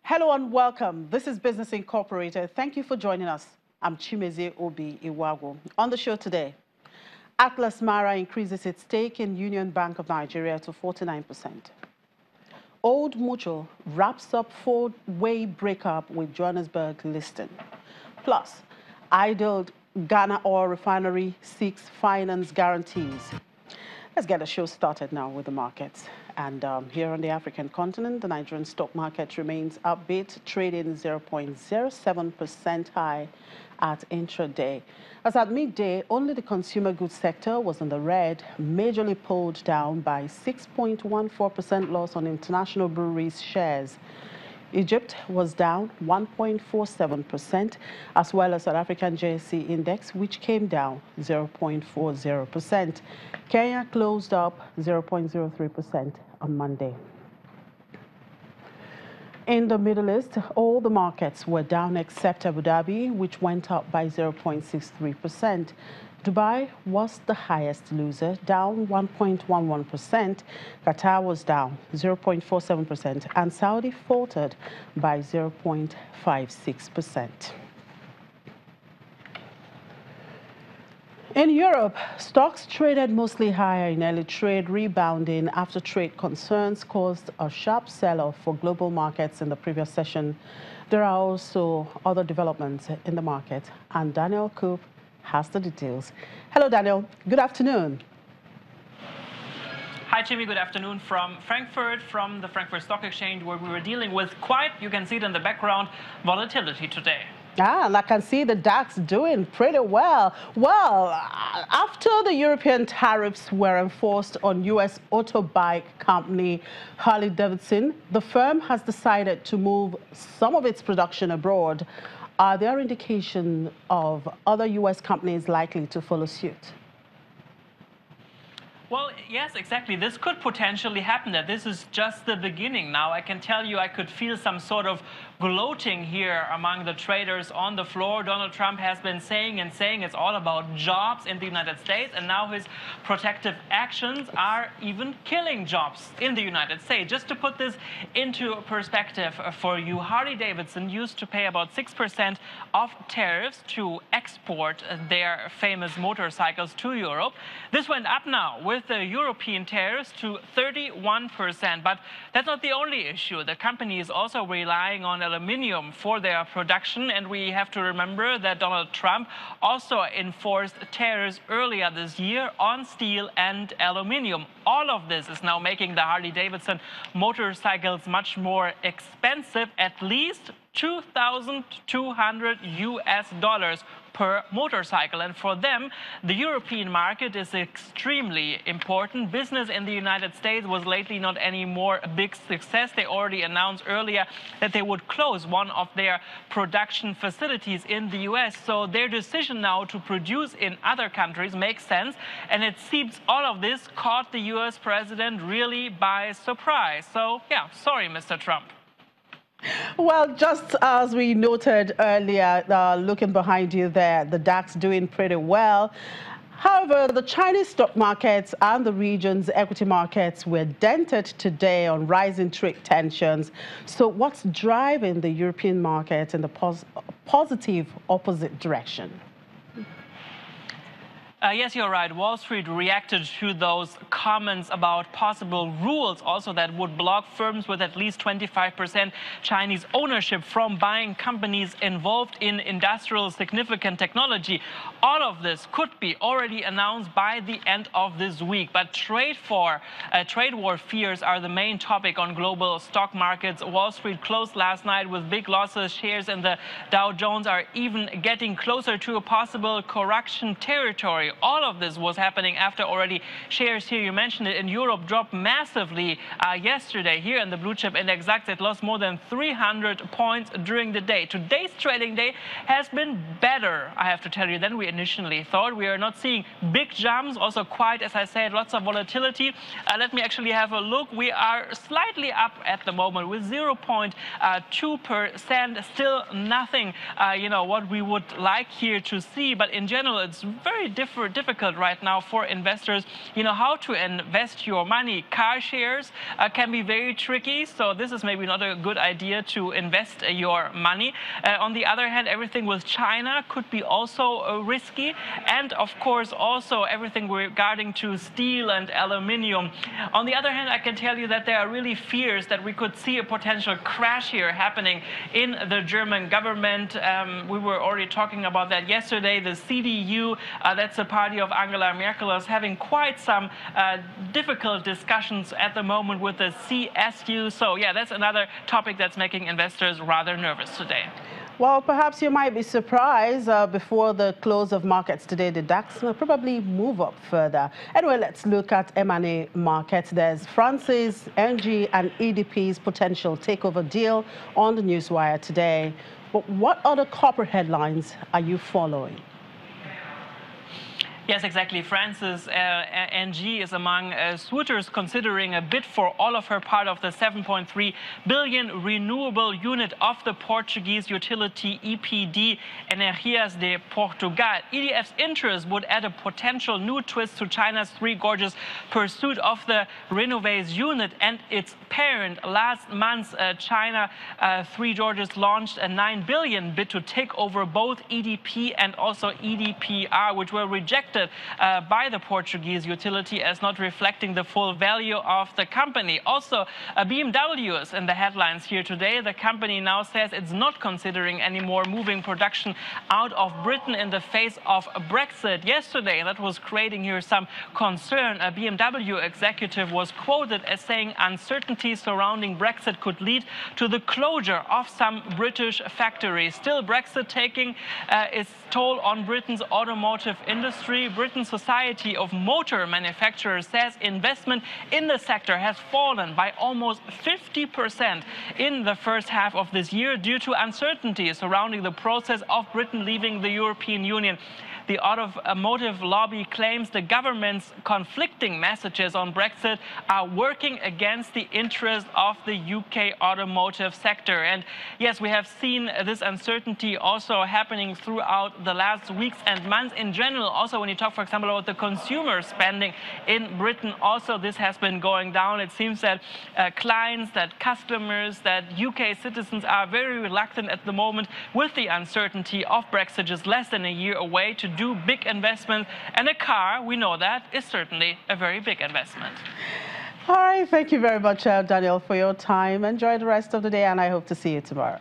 Hello and welcome. This is Business Incorporated. Thank you for joining us. I'm Chimeze Obi Iwago. On the show today, Atlas Mara increases its stake in Union Bank of Nigeria to 49%. Old Mutual wraps up four-way breakup with Johannesburg listing. Plus, idled Ghana oil refinery seeks finance guarantees. Let's get the show started now with the markets. And here on the African continent, the Nigerian stock market remains upbeat, trading 0.07% high at intraday. As at midday, only the consumer goods sector was in the red, majorly pulled down by 6.14% loss on international breweries shares. Egypt was down 1.47%, as well as South African JSE index, which came down 0.40%. Kenya closed up 0.03% on Monday. In the Middle East, all the markets were down except Abu Dhabi, which went up by 0.63%. Dubai was the highest loser, down 1.11%. Qatar was down 0.47%, and Saudi faltered by 0.56%. In Europe, stocks traded mostly higher in early trade, rebounding after trade concerns caused a sharp sell-off for global markets in the previous session. There are also other developments in the market, and Daniel Coop has the details. Hello, Daniel. Good afternoon. Hi, Jimmy. Good afternoon from Frankfurt, from the Frankfurt Stock Exchange, where we were dealing with quite, you can see it in the background, volatility today. And I can see the DAX doing pretty well. Well, after the European tariffs were enforced on U.S. auto bike company Harley-Davidson, the firm has decided to move some of its production abroad. Are there indications of other U.S. companies likely to follow suit? Well, yes, exactly. This could potentially happen. That this is just the beginning now. I can tell you I could feel some sort of gloating here among the traders on the floor. Donald Trump has been saying it's all about jobs in the United States, and now his protective actions are even killing jobs in the United States. Just to put this into perspective for you, Harley-Davidson used to pay about 6% of tariffs to export their famous motorcycles to Europe. This went up now with the European tariffs to 31%. But that's not the only issue. The company is also relying on aluminium for their production, and we have to remember that Donald Trump also enforced tariffs earlier this year on steel and aluminium. All of this is now making the Harley-Davidson motorcycles much more expensive, at least $2,200 US per motorcycle. And for them, the European market is extremely important. Business in the United States was lately not any more a big success. They already announced earlier that they would close one of their production facilities in the US. So their decision now to produce in other countries makes sense. And it seems all of this caught the US president really by surprise. So yeah, sorry, Mr. Trump. Well, just as we noted earlier, looking behind you there, the DAX doing pretty well. However, the Chinese stock markets and the region's equity markets were dented today on rising trade tensions. So what's driving the European market in the positive opposite direction? Yes, you're right. Wall Street reacted to those comments about possible rules also that would block firms with at least 25% Chinese ownership from buying companies involved in industrial significant technology. All of this could be already announced by the end of this week. But trade war fears are the main topic on global stock markets. Wall Street closed last night with big losses. Shares in the Dow Jones are even getting closer to a possible correction territory. All of this was happening after already shares here, you mentioned it, in Europe dropped massively yesterday. Here in the blue chip index DAX, it lost more than 300 points during the day. Today's trading day has been better, I have to tell you, than we initially thought. We are not seeing big jumps, also quite, as I said, lots of volatility. Let me actually have a look. We are slightly up at the moment with 0.2%. Still nothing, what we would like here to see. But in general, it's very different super difficult right now for investors. You know, how to invest your money. Car shares can be very tricky, so this is maybe not a good idea to invest your money. On the other hand, everything with China could be also risky, and of course also everything regarding to steel and aluminium. On the other hand, I can tell you that there are really fears that we could see a potential crash here happening in the German government. We were already talking about that yesterday. The CDU, that's the party of Angela Merkel, is having quite some difficult discussions at the moment with the CSU. So yeah, that's another topic that's making investors rather nervous today. Well, perhaps you might be surprised before the close of markets today, the DAX will probably move up further. Anyway, let's look at M&A markets. There's France's, ENGIE and EDP's potential takeover deal on the newswire today. But what other corporate headlines are you following? Yes, exactly. France's ENGIE is among suitors considering a bid for all of her part of the 7.3 billion renewable unit of the Portuguese utility EPD Energias de Portugal. EDF's interest would add a potential new twist to China's Three Gorges pursuit of the Renovays unit and its parent. Last month, China Three Gorges launched a 9 billion bid to take over both EDP and also EDPR, which were rejected by the Portuguese utility as not reflecting the full value of the company. Also, BMW is in the headlines here today. The company now says it's not considering anymore moving production out of Britain in the face of Brexit. Yesterday, that was creating here some concern. A BMW executive was quoted as saying uncertainty surrounding Brexit could lead to the closure of some British factories. Still, Brexit taking its toll on Britain's automotive industry. Britain's Society of Motor Manufacturers says investment in the sector has fallen by almost 50% in the first half of this year due to uncertainty surrounding the process of Britain leaving the European Union. The automotive lobby claims the government's conflicting messages on Brexit are working against the interest of the UK automotive sector. And yes, we have seen this uncertainty also happening throughout the last weeks and months in general. Also, when you talk, for example, about the consumer spending in Britain, also this has been going down. It seems that clients, that customers, that UK citizens are very reluctant at the moment with the uncertainty of Brexit just less than a year away to do big investments, and a car, we know that, is certainly a very big investment. All right, thank you very much, Daniel, for your time. Enjoy the rest of the day, and I hope to see you tomorrow.